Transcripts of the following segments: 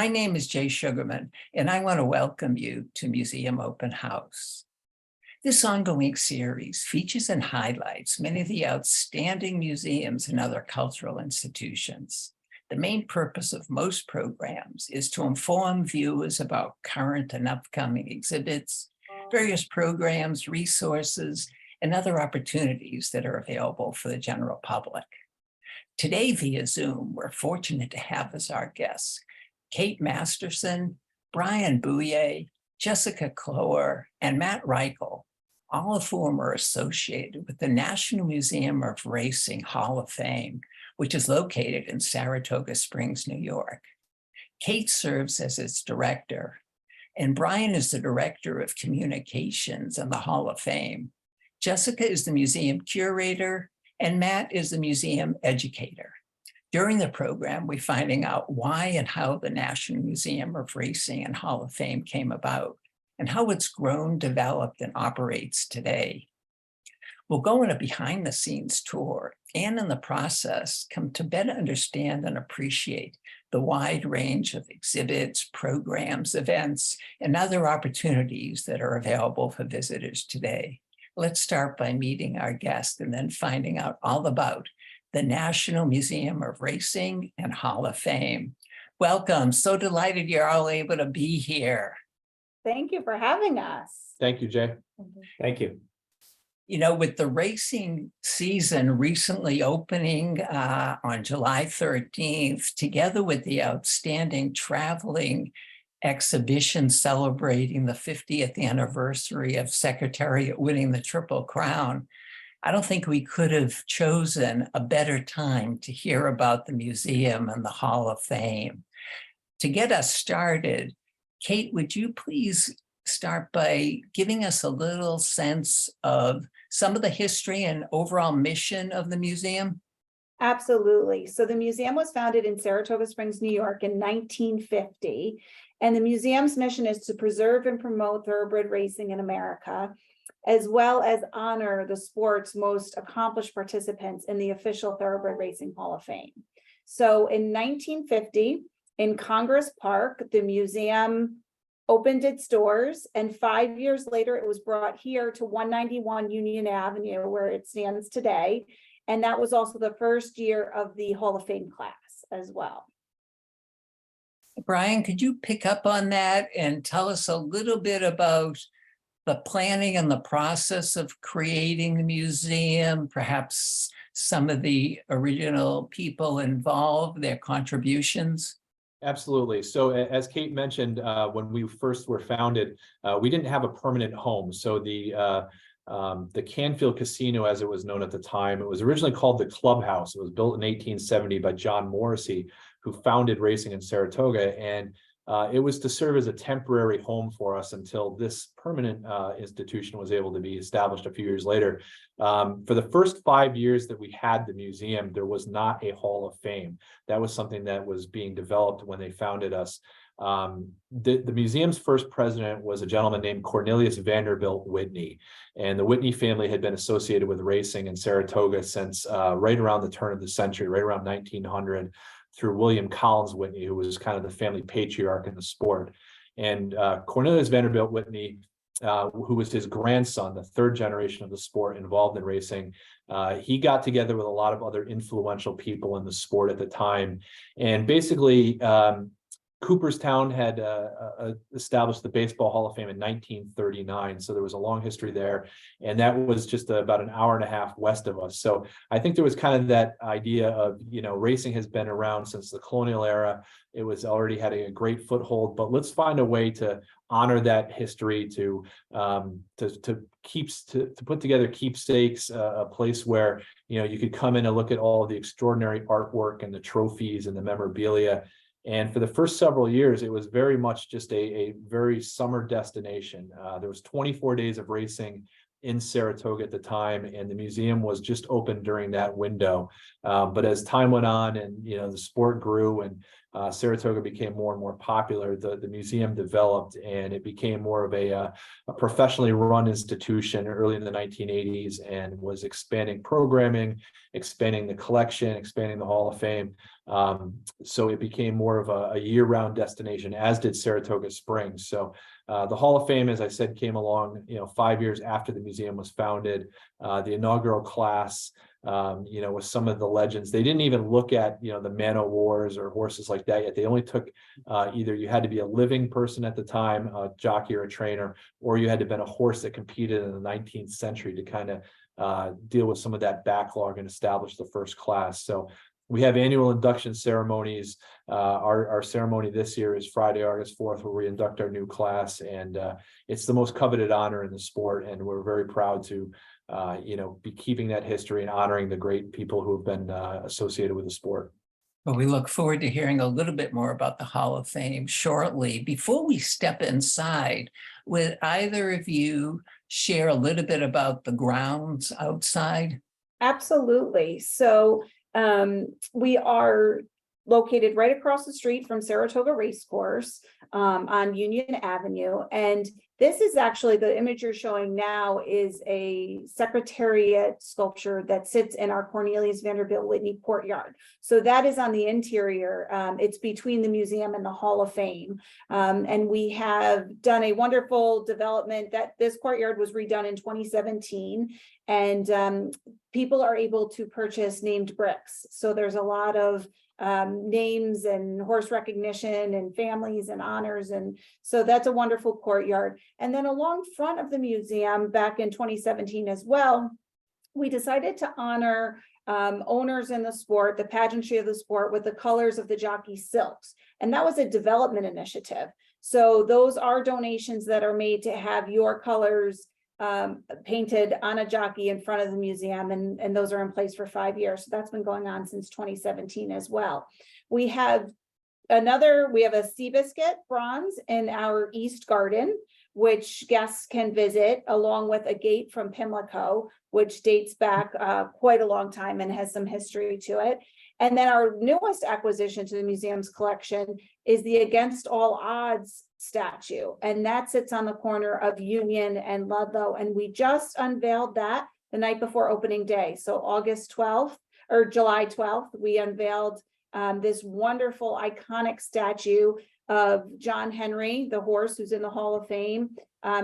My name is Jay Sugarman, and I want to welcome you to Museum Open House. This ongoing series features and highlights many of the outstanding museums and other cultural institutions. The main purpose of most programs is to inform viewers about current and upcoming exhibits, various programs, resources, and other opportunities that are available for the general public. Today via Zoom, we're fortunate to have as our guests Cate Masterson, Brien Bouyea, Jessica Cloer, and Matt Reichel, all of whom are associated with the National Museum of Racing Hall of Fame, which is located in Saratoga Springs, New York. Cate serves as its director, and Brien is the director of communications in the Hall of Fame. Jessica is the museum curator, and Matt is the museum educator. During the program, we're finding out why and how the National Museum of Racing and Hall of Fame came about, and how it's grown, developed, and operates today. We'll go on a behind-the-scenes tour, and in the process, come to better understand and appreciate the wide range of exhibits, programs, events, and other opportunities that are available for visitors today. Let's start by meeting our guest and then finding out all about the National Museum of Racing and Hall of Fame. Welcome. So delighted you're all able to be here. Thank you for having us. Thank you, Jay. Thank you. You know, with the racing season recently opening on July 13th, together with the outstanding traveling exhibition celebrating the 50th anniversary of Secretariat winning the Triple Crown, I don't think we could have chosen a better time to hear about the museum and the Hall of Fame. To get us started, Cate, would you please start by giving us a little sense of some of the history and overall mission of the museum? Absolutely. So the museum was founded in Saratoga Springs, New York in 1950. And the museum's mission is to preserve and promote thoroughbred racing in America, as well as honor the sport's most accomplished participants in the official Thoroughbred Racing Hall of Fame. So in 1950, in Congress Park, the museum opened its doors, and 5 years later, it was brought here to 191 Union Avenue, where it stands today. And that was also the first year of the Hall of Fame class as well. Brien, could you pick up on that and tell us a little bit about the planning and the process of creating the museum, perhaps some of the original people involved, their contributions? Absolutely. So as Cate mentioned, when we first were founded, we didn't have a permanent home. So the Canfield Casino, as it was known at the time, it was originally called the Clubhouse. It was built in 1870 by John Morrissey, who founded racing in Saratoga. And it was to serve as a temporary home for us until this permanent institution was able to be established a few years later. For the first 5 years that we had the museum, there was not a Hall of Fame. That was something that was being developed when they founded us. The museum's first president was a gentleman named Cornelius Vanderbilt Whitney. And the Whitney family had been associated with racing in Saratoga since right around the turn of the century, right around 1900. Through William Collins Whitney, who was kind of the family patriarch in the sport. And Cornelius Vanderbilt Whitney, who was his grandson, the third generation of the sport involved in racing, he got together with a lot of other influential people in the sport at the time. And basically, Cooperstown had established the Baseball Hall of Fame in 1939. So there was a long history there. And that was just about an hour and a half west of us. So I think there was kind of that idea of, you know, racing has been around since the colonial era. It was already had a great foothold, but let's find a way to honor that history, to put together keepsakes, a place where, you know, you could come in and look at all of the extraordinary artwork and the trophies and the memorabilia. And for the first several years, it was very much just a very summer destination. There was 24 days of racing in Saratoga at the time, and the museum was just open during that window. But as time went on and, you know, the sport grew and Saratoga became more and more popular, the museum developed, and it became more of a professionally run institution early in the 1980s, and was expanding programming, expanding the collection, expanding the Hall of Fame. So it became more of a year-round destination, as did Saratoga Springs. So the Hall of Fame, as I said, came along, 5 years after the museum was founded. The inaugural class, with some of the legends, they didn't even look at, the man-o'-wars or horses like that yet. They only took either you had to be a living person at the time, a jockey or a trainer, or you had to have been a horse that competed in the 19th century to kind of deal with some of that backlog and establish the first class. So we have annual induction ceremonies. Our ceremony this year is Friday, August 4th, where we induct our new class, and it's the most coveted honor in the sport, and we're very proud to be keeping that history and honoring the great people who have been associated with the sport. Well, we look forward to hearing a little bit more about the Hall of Fame shortly. Before we step inside, would either of you share a little bit about the grounds outside? Absolutely. So we are located right across the street from Saratoga Racecourse on Union Avenue. And this is actually, the image you're showing now is a Secretariat sculpture that sits in our Cornelius Vanderbilt Whitney courtyard. So that is on the interior. It's between the museum and the Hall of Fame. And we have done a wonderful development. That this courtyard was redone in 2017. And people are able to purchase named bricks. So there's a lot of names and horse recognition and families and honors. And so that's a wonderful courtyard. And then along front of the museum back in 2017 as well, we decided to honor owners in the sport, the pageantry of the sport, with the colors of the jockey silks. And that was a development initiative. So those are donations that are made to have your colors painted on a jockey in front of the museum, and those are in place for 5 years. So that's been going on since 2017 as well. We have a Seabiscuit bronze in our East Garden, which guests can visit, along with a gate from Pimlico, which dates back quite a long time and has some history to it. And then our newest acquisition to the museum's collection is the Against All Odds statue, and that sits on the corner of Union and Ludlow, and we just unveiled that the night before opening day. So August 12th or July 12th, we unveiled this wonderful iconic statue of John Henry, the horse who's in the Hall of Fame,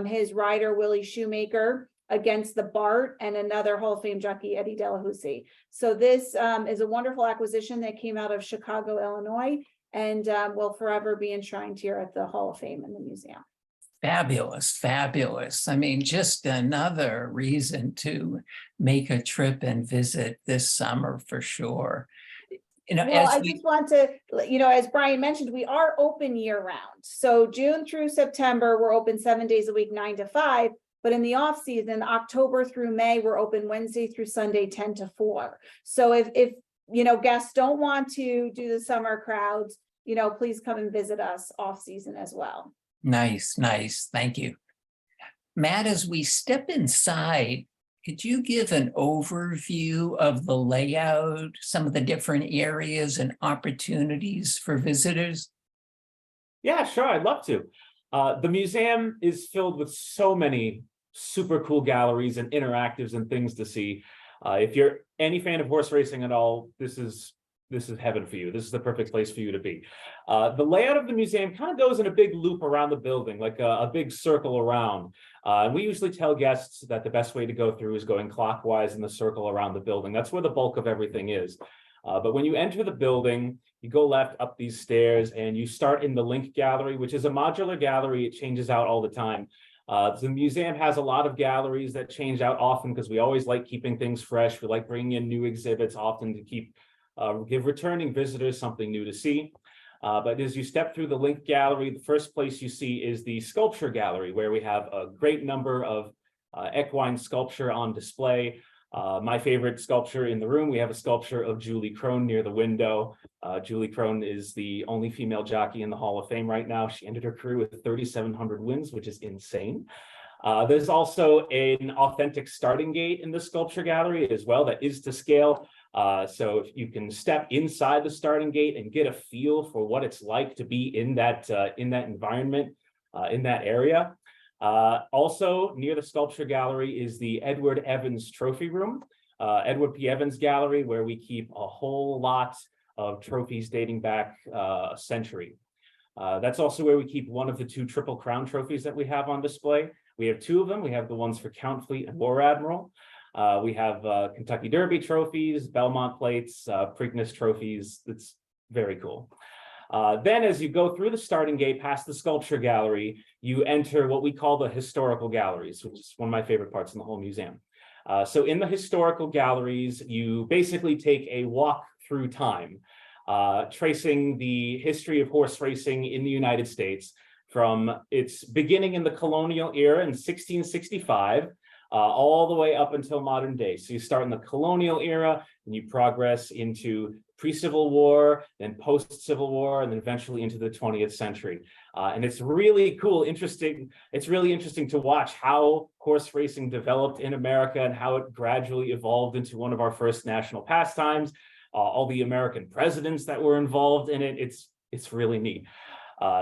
his rider Willie Shoemaker against the Bart, and another Hall of Fame jockey, Eddie Delahousie. So this is a wonderful acquisition that came out of Chicago, Illinois, and will forever be enshrined here at the Hall of Fame in the museum. Fabulous, fabulous. I mean, just another reason to make a trip and visit this summer for sure. Just want to, as Brien mentioned, we are open year round. So June through September, we're open 7 days a week, 9 to 5. But in the off season, October through May, we're open Wednesday through Sunday, 10 to 4. So if guests don't want to do the summer crowds, please come and visit us off season as well. Nice. Thank you. Matt, as we step inside, could you give an overview of the layout, some of the different areas and opportunities for visitors? Yeah, sure. I'd love to. The museum is filled with so many super cool galleries and interactives and things to see. If you're any fan of horse racing at all, this is heaven for you. This is the perfect place for you to be. The layout of the museum kind of goes in a big loop around the building, like a big circle around. And we usually tell guests that the best way to go through is going clockwise in the circle around the building. That's where the bulk of everything is. But when you enter the building, you go left up these stairs and you start in the Link Gallery, which is a modular gallery. It changes out all the time. The museum has a lot of galleries that change out often because we always like keeping things fresh. We like bringing in new exhibits often to give returning visitors something new to see. But as you step through the Link Gallery, the first place you see is the Sculpture Gallery, where we have a great number of equine sculpture on display. My favorite sculpture in the room, we have a sculpture of Julie Crone near the window. Julie Crone is the only female jockey in the Hall of Fame right now. She ended her career with 3,700 wins, which is insane. There's also an authentic starting gate in the Sculpture Gallery as well that is to scale. So if you can step inside the starting gate and get a feel for what it's like to be in that environment, in that area. Also near the Sculpture Gallery is the Edward Evans Trophy Room, Edward P. Evans Gallery, where we keep a whole lot of trophies dating back a century. That's also where we keep one of the 2 Triple Crown trophies that we have on display. We have 2 of them. We have the ones for Count Fleet and War Admiral. We have Kentucky Derby trophies, Belmont plates, Preakness trophies. It's very cool. Then as you go through the starting gate past the sculpture gallery, you enter what we call the historical galleries, which is one of my favorite parts in the whole museum. So in the historical galleries, you basically take a walk through time, tracing the history of horse racing in the United States from its beginning in the colonial era in 1665, all the way up until modern day. So you start in the colonial era and you progress into pre-Civil War, then post-Civil War, and then eventually into the 20th century. And it's really cool, interesting. It's really interesting to watch how horse racing developed in America and how it gradually evolved into one of our first national pastimes. All the American presidents that were involved in it. It's really neat.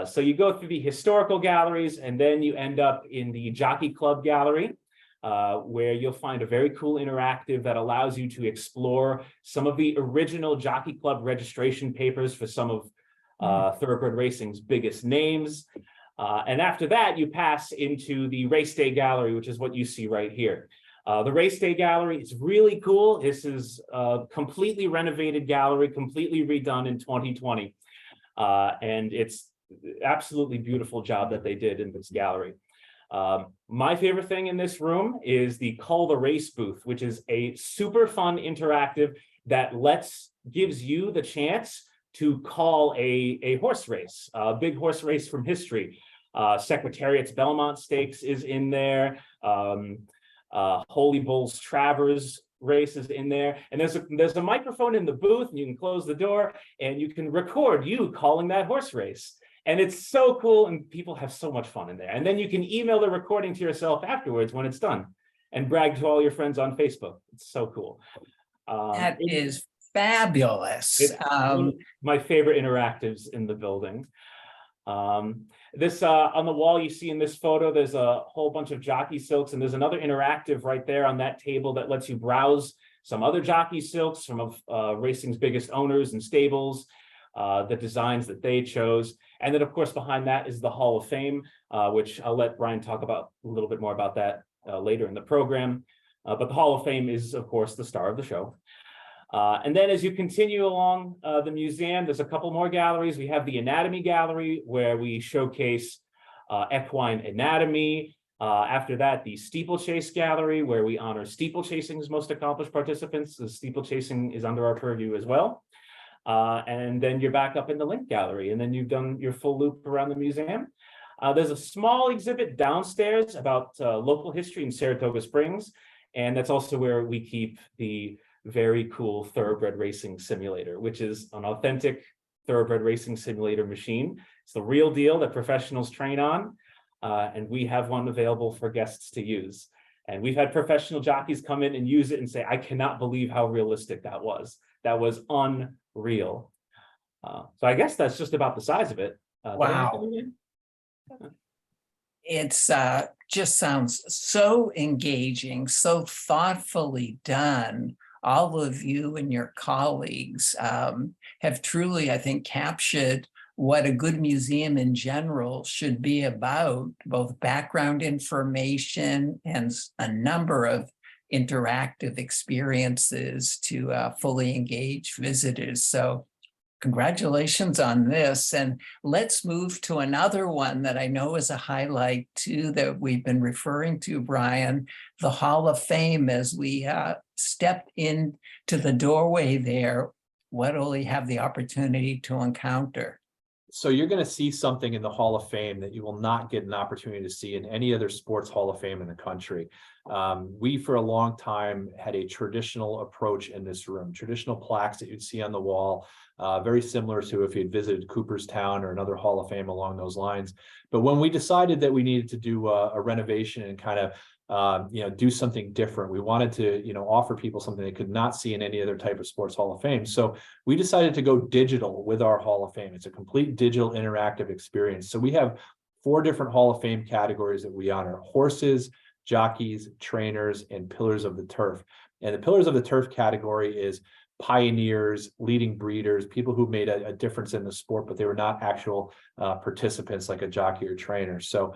So you go through the historical galleries and then you end up in the Jockey Club Gallery, where you'll find a very cool interactive that allows you to explore some of the original Jockey Club registration papers for some of thoroughbred racing's biggest names. And after that, you pass into the Race Day Gallery, which is what you see right here. The Race Day Gallery is really cool. This is a completely renovated gallery, completely redone in 2020. And it's absolutely beautiful job that they did in this gallery. My favorite thing in this room is the Call the Race booth, which is a super fun interactive that gives you the chance to call a horse race, a big horse race from history. Secretariat's Belmont Stakes is in there. Holy Bull's Travers race is in there, and there's a microphone in the booth, and you can close the door and you can record you calling that horse race. And it's so cool, and people have so much fun in there. And then you can email the recording to yourself afterwards when it's done and brag to all your friends on Facebook. It's so cool. That is fabulous. It's one of my favorite interactives in the building. This on the wall you see in this photo, there's a whole bunch of jockey silks, and there's another interactive right there on that table that lets you browse some other jockey silks from racing's biggest owners and stables, the designs that they chose. And then of course behind that is the Hall of Fame, which I'll let Brien talk about a little bit more about that later in the program. But the Hall of Fame is of course the star of the show. And then as you continue along the museum, there's a couple more galleries. We have the Anatomy Gallery, where we showcase equine anatomy. After that, the Steeplechase Gallery, where we honor steeplechasing's most accomplished participants. The steeplechasing is under our purview as well. And then you're back up in the Link Gallery, and then you've done your full loop around the museum. There's a small exhibit downstairs about local history in Saratoga Springs, and that's also where we keep the very cool thoroughbred racing simulator, which is an authentic thoroughbred racing simulator machine. It's the real deal that professionals train on, and we have one available for guests to use. And we've had professional jockeys come in and use it and say, I cannot believe how realistic that was. That was unreal. So I guess that's just about the size of it. Wow. It's just sounds so engaging, so thoughtfully done. All of you and your colleagues have truly, I think, captured what a good museum in general should be about, both background information and a number of interactive experiences to fully engage visitors. So congratulations on this. And let's move to another one that I know is a highlight too, that we've been referring to, Brien, the Hall of Fame. As we step into the doorway there, what will we have the opportunity to encounter? So you're going to see something in the Hall of Fame that you will not get an opportunity to see in any other sports Hall of Fame in the country. We, for a long time, had a traditional approach in this room, traditional plaques that you'd see on the wall, very similar to if you'd visited Cooperstown or another Hall of Fame along those lines. But when we decided that we needed to do a renovation and kind of do something different, we wanted to offer people something they could not see in any other type of sports Hall of Fame. So we decided to go digital with our Hall of Fame. It's a complete digital interactive experience. So we have 4 different Hall of Fame categories that we honor: horses, jockeys, trainers, and pillars of the turf. And the pillars of the turf category is pioneers, leading breeders, people who made a difference in the sport, but they were not actual participants like a jockey or trainer. So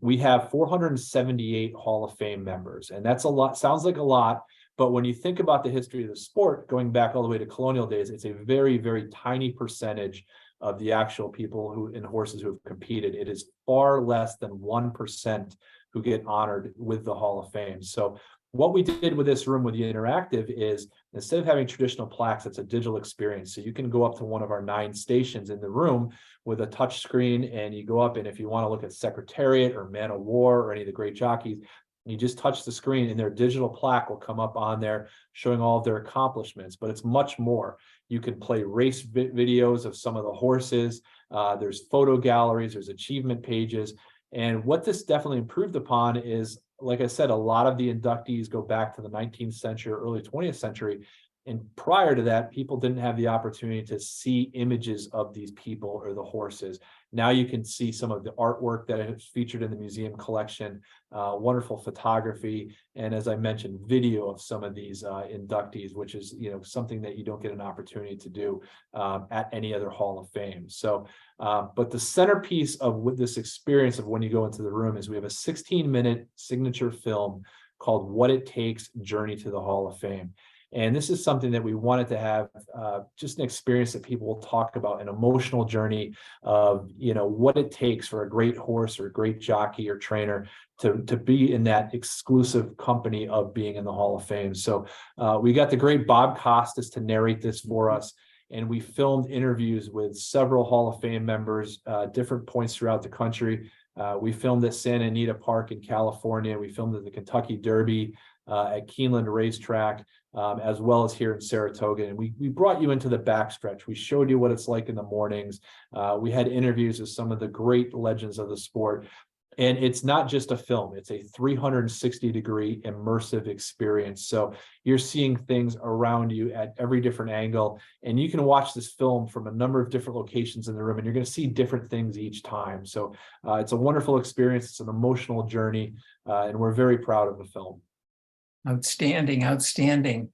we have 478 Hall of Fame members, and that's a lot. Sounds like a lot, but when you think about the history of the sport, going back all the way to colonial days, it's a very, very tiny percentage of the actual people who in horses who have competed. It is far less than 1% who get honored with the Hall of Fame. So what we did with this room with the interactive is, instead of having traditional plaques, it's a digital experience. So you can go up to one of our 9 stations in the room with a touch screen, and you go up, and if you want to look at Secretariat or Man of War or any of the great jockeys, you just touch the screen and their digital plaque will come up on there showing all of their accomplishments. But it's much more. You can play race videos of some of the horses. There's photo galleries, there's achievement pages. And what this definitely improved upon is, like I said, a lot of the inductees go back to the 19th century or early 20th century. And prior to that, people didn't have the opportunity to see images of these people or the horses. Now you can see some of the artwork that is featured in the museum collection, wonderful photography, and as I mentioned, video of some of these inductees, which is something that you don't get an opportunity to do at any other Hall of Fame. So, but the centerpiece of this experience of when you go into the room is we have a 16-minute signature film called "What It Takes: Journey to the Hall of Fame." And this is something that we wanted to have just an experience that people will talk about, an emotional journey of, what it takes for a great horse or a great jockey or trainer to be in that exclusive company of being in the Hall of Fame. So we got the great Bob Costas to narrate this for us. And we filmed interviews with several Hall of Fame members, different points throughout the country. We filmed at Santa Anita Park in California. We filmed at the Kentucky Derby, at Keeneland Racetrack, as well as here in Saratoga. And we brought you into the backstretch. We showed you what it's like in the mornings. We had interviews with some of the great legends of the sport. And it's not just a film, it's a 360-degree immersive experience. So you're seeing things around you at every different angle, and you can watch this film from a number of different locations in the room, and you're going to see different things each time. So it's a wonderful experience. It's an emotional journey, and we're very proud of the film. Outstanding, outstanding.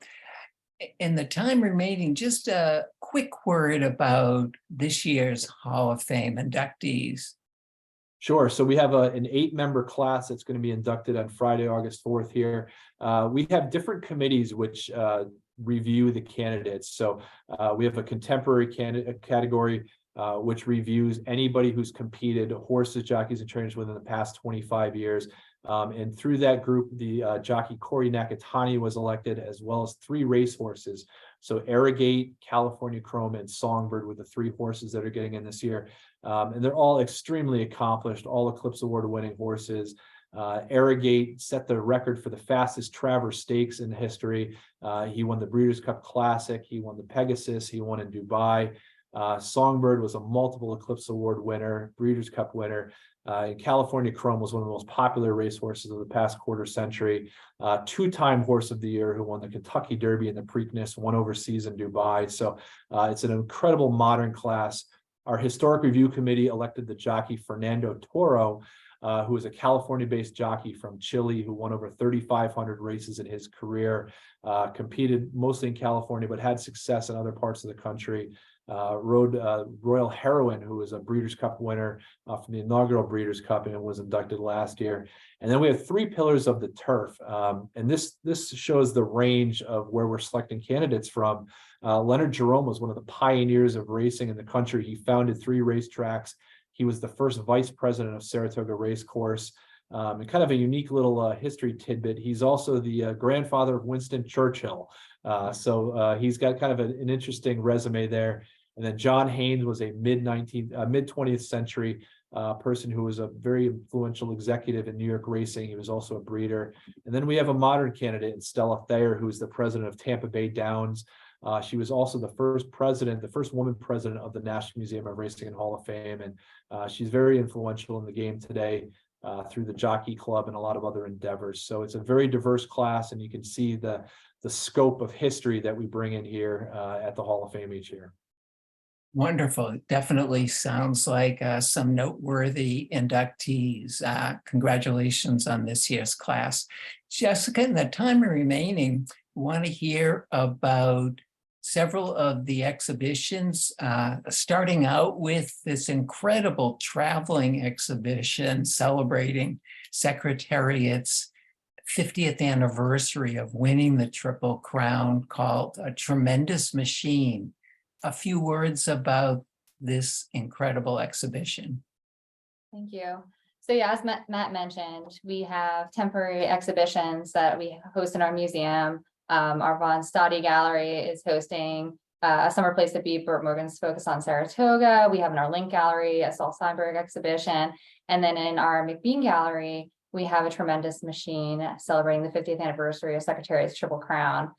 In the time remaining, just a quick word about this year's Hall of Fame inductees. Sure. So we have an 8-member class that's going to be inducted on Friday, August 4th here. We have different committees which review the candidates. So we have a contemporary category which reviews anybody who's competed, horses, jockeys, and trainers within the past 25 years. And through that group, the jockey Corey Nakatani was elected, as well as 3 racehorses. So Arrogate, California Chrome, and Songbird were the 3 horses that are getting in this year. And they're all extremely accomplished, all Eclipse Award winning horses. Arrogate set the record for the fastest Travers Stakes in history. He won the Breeders' Cup Classic. He won the Pegasus. He won in Dubai. Songbird was a multiple Eclipse Award winner, Breeders' Cup winner. And California Chrome was one of the most popular racehorses of the past quarter century. 2-time Horse of the Year who won the Kentucky Derby and the Preakness, won overseas in Dubai. So it's an incredible modern class. Our Historic Review Committee elected the jockey Fernando Toro, who is a California-based jockey from Chile who won over 3,500 races in his career, competed mostly in California, but had success in other parts of the country. Rode Royal Heroine, who was a Breeders' Cup winner from the inaugural Breeders' Cup and was inducted last year. And then we have 3 pillars of the turf. And this shows the range of where we're selecting candidates from. Leonard Jerome was one of the pioneers of racing in the country. He founded 3 racetracks. He was the first vice president of Saratoga Racecourse. And kind of a unique little history tidbit. He's also the grandfather of Winston Churchill. So he's got kind of an interesting resume there. And then John Haynes was a mid-20th century person who was a very influential executive in New York racing. He was also a breeder. And then we have a modern candidate in Stella Thayer, who is the president of Tampa Bay Downs. She was also the first woman president of the National Museum of Racing and Hall of Fame. And she's very influential in the game today through the Jockey Club and a lot of other endeavors. So it's a very diverse class, and you can see the scope of history that we bring in here at the Hall of Fame each year. Wonderful. It definitely sounds like some noteworthy inductees. Congratulations on this year's class. Jessica, in the time remaining, we want to hear about several of the exhibitions, starting out with this incredible traveling exhibition celebrating Secretariat's 50th anniversary of winning the Triple Crown called A Tremendous Machine. A few words about this incredible exhibition. Thank you. So yeah, as Matt mentioned, we have temporary exhibitions that we host in our museum. Our Von Staude Gallery is hosting a summer place to be. Burt Morgan's Focus on Saratoga. We have in our Link Gallery a Saul Steinberg exhibition. And then in our McBean Gallery, we have a Tremendous Machine celebrating the 50th anniversary of Secretariat's Triple Crown.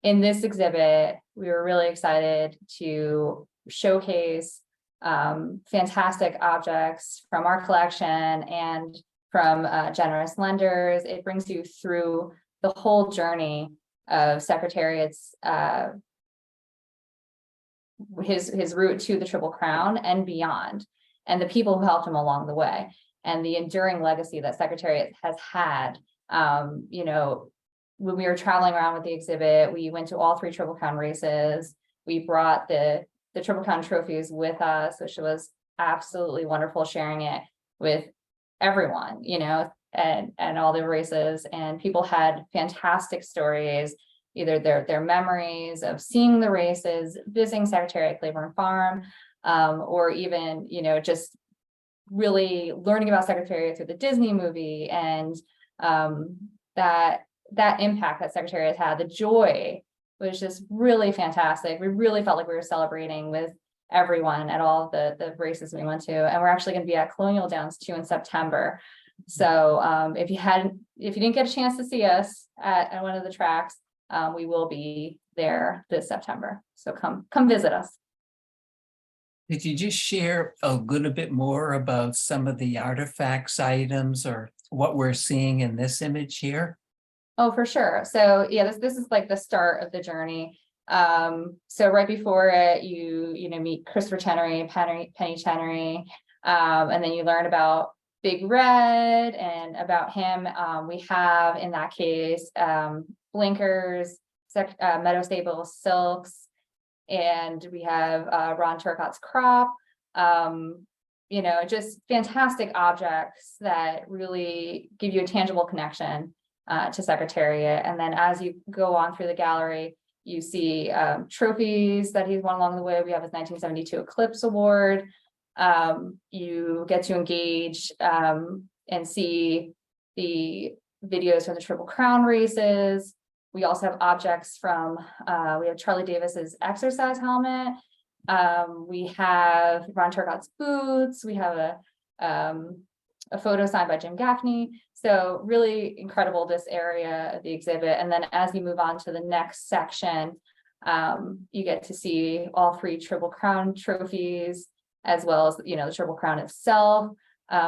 In this exhibit, we were really excited to showcase fantastic objects from our collection and from generous lenders. It brings you through the whole journey of Secretariat's his route to the Triple Crown and beyond, and the people who helped him along the way, and the enduring legacy that Secretariat has had. You know, when we were traveling around with the exhibit, we went to all 3 Triple Crown races. We brought the Triple Crown trophies with us, which was absolutely wonderful, sharing it with everyone, you know, and all the races. And people had fantastic stories, either their memories of seeing the races, visiting Secretariat Claiborne Farm, or even, you know, just really learning about Secretariat through the Disney movie, and that impact that Secretariat had. The joy was just really fantastic. We really felt like we were celebrating with everyone at all the races we went to, and we're actually going to be at Colonial Downs too in September. So if you didn't get a chance to see us at one of the tracks, we will be there this September. So come visit us. Could you just share a little bit more about some of the artifacts, items, or what we're seeing in this image here? Oh, for sure. So yeah, this is like the start of the journey. So right before it, you meet Christopher Chenery, Penny Chenery, and then you learn about Big Red and about him. We have in that case blinkers, Meadow Stable silks, and we have Ron Turcotte's crop. You know, just fantastic objects that really give you a tangible connection to Secretariat. And then as you go on through the gallery, you see trophies that he's won along the way. We have his 1972 Eclipse Award. You get to engage and see the videos from the Triple Crown races. We also have objects from, we have Charlie Davis's exercise helmet. We have Ron Turcotte's boots. We have a photo signed by Jim Gaffney. So really incredible, this area of the exhibit. And then as you move on to the next section, you get to see all 3 Triple Crown trophies, as well as, you know, the Triple Crown itself.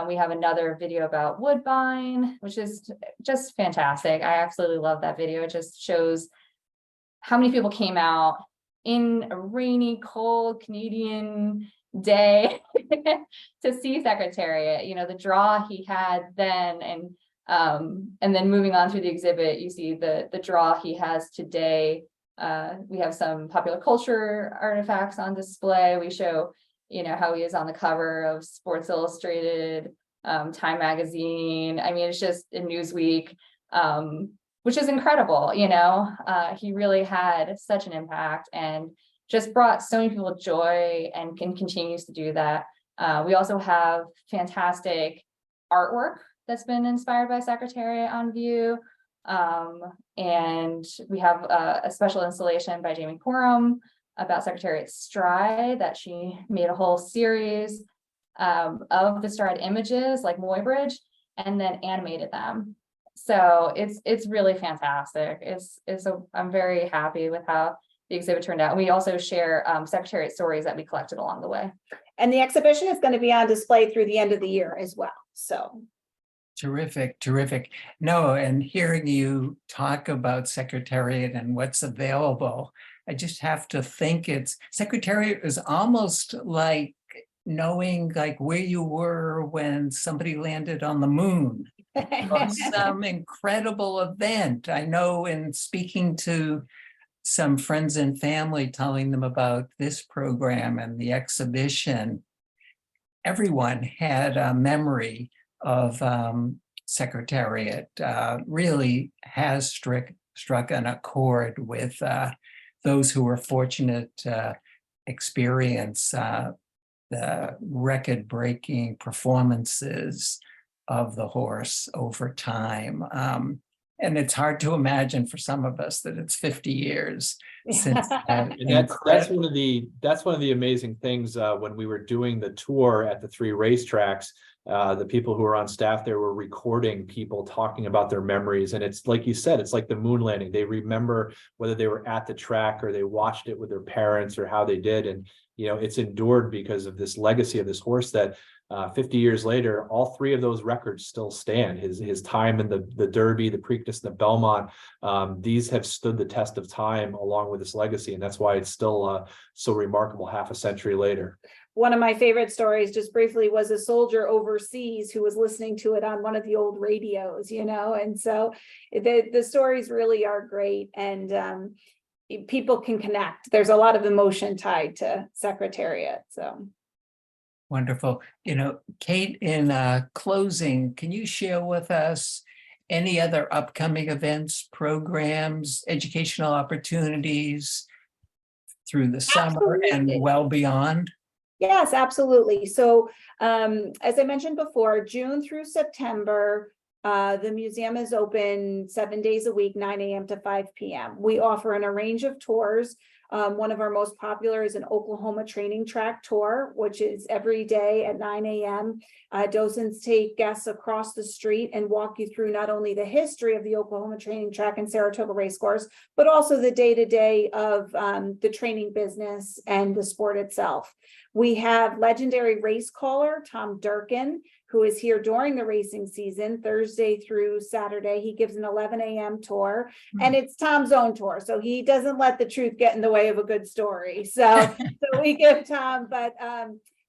We have another video about Woodbine, which is just fantastic. I absolutely love that video. It just shows how many people came out in a rainy, cold Canadian day to see Secretariat. You know, the draw he had then, and then moving on through the exhibit, you see the draw he has today. We have some popular culture artifacts on display. We show, you know, how he is on the cover of Sports Illustrated, Time Magazine. I mean, it's just in Newsweek, which is incredible. You know, he really had such an impact and just brought so many people joy, and continues to do that. We also have fantastic artwork that's been inspired by Secretariat on view. And we have a special installation by Jamie Coram about Secretariat's stride, that she made a whole series of the stride images like Muybridge, and then animated them. So it's really fantastic. I'm very happy with how the exhibit turned out. We also share Secretariat stories that we collected along the way. And the exhibition is going to be on display through the end of the year as well. So Terrific, terrific. No, and hearing you talk about Secretariat and what's available, I just have to think Secretariat is almost like knowing like where you were when somebody landed on the moon. Or some incredible event. I know in speaking to some friends and family telling them about this program and the exhibition, everyone had a memory of Secretariat, really has struck an accord with those who were fortunate to experience the record-breaking performances of the horse over time. And it's hard to imagine for some of us that it's 50 years since that. And that's one of the amazing things when we were doing the tour at the 3 racetracks. The people who were on staff there were recording people talking about their memories. And it's like you said, it's like the moon landing. They remember whether they were at the track or they watched it with their parents or how they did. And, it's endured because of this legacy of this horse that 50 years later, all 3 of those records still stand. His time in the Derby, the Preakness, and the Belmont, these have stood the test of time along with this legacy. And that's why it's still so remarkable half a century later. One of my favorite stories, just briefly, was a soldier overseas who was listening to it on one of the old radios, and so the stories really are great, and people can connect. There's a lot of emotion tied to Secretariat, so. Wonderful. Cate, in closing, can you share with us any other upcoming events, programs, educational opportunities through the summer and well beyond? Yes, absolutely. So as I mentioned before, June through September, the museum is open 7 days a week, 9 a.m. to 5 p.m. We offer a range of tours. One of our most popular is an Oklahoma training track tour, which is every day at 9 a.m. Docents take guests across the street and walk you through not only the history of the Oklahoma training track and Saratoga Racecourse, but also the day-to-day of the training business and the sport itself. We have legendary race caller Tom Durkin, who is here during the racing season, Thursday through Saturday. He gives an 11 a.m. tour, and it's Tom's own tour, so he doesn't let the truth get in the way of a good story. So we give Tom, but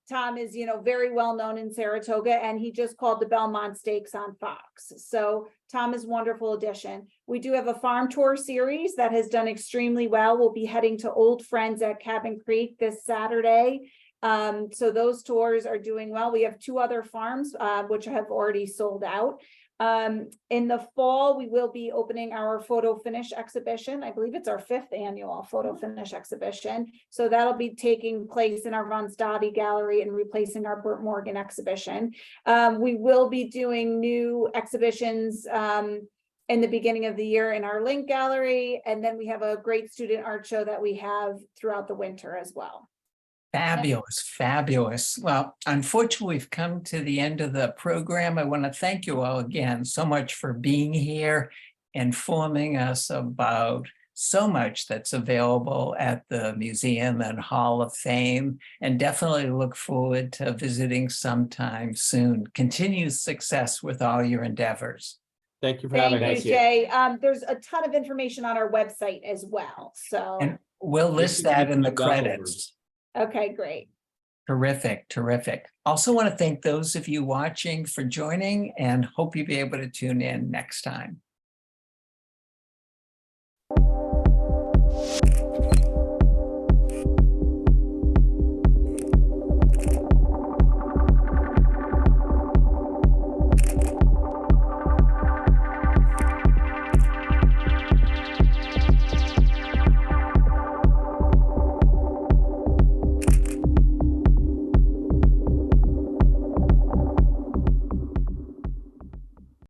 Tom is, very well known in Saratoga, and he just called the Belmont Stakes on Fox. So Tom is a wonderful addition. We do have a farm tour series that has done extremely well. We'll be heading to Old Friends at Cabin Creek this Saturday. So those tours are doing well. We have 2 other farms, which have already sold out. In the fall, we will be opening our photo finish exhibition. I believe it's our 5th annual photo finish exhibition. So that'll be taking place in our Von Stade gallery and replacing our Burt Morgan exhibition. We will be doing new exhibitions in the beginning of the year in our Link gallery. And then we have a great student art show that we have throughout the winter as well. Fabulous, fabulous. Well, unfortunately, we've come to the end of the program. I want to thank you all again so much for being here, informing us about so much that's available at the Museum and Hall of Fame, and definitely look forward to visiting sometime soon. Continued success with all your endeavors. Thank you for having us. Thank you, Jay. There's a ton of information on our website as well. So And we'll list that in the credits. Okay, great. Terrific, terrific. Also want to thank those of you watching for joining and hope you'll be able to tune in next time.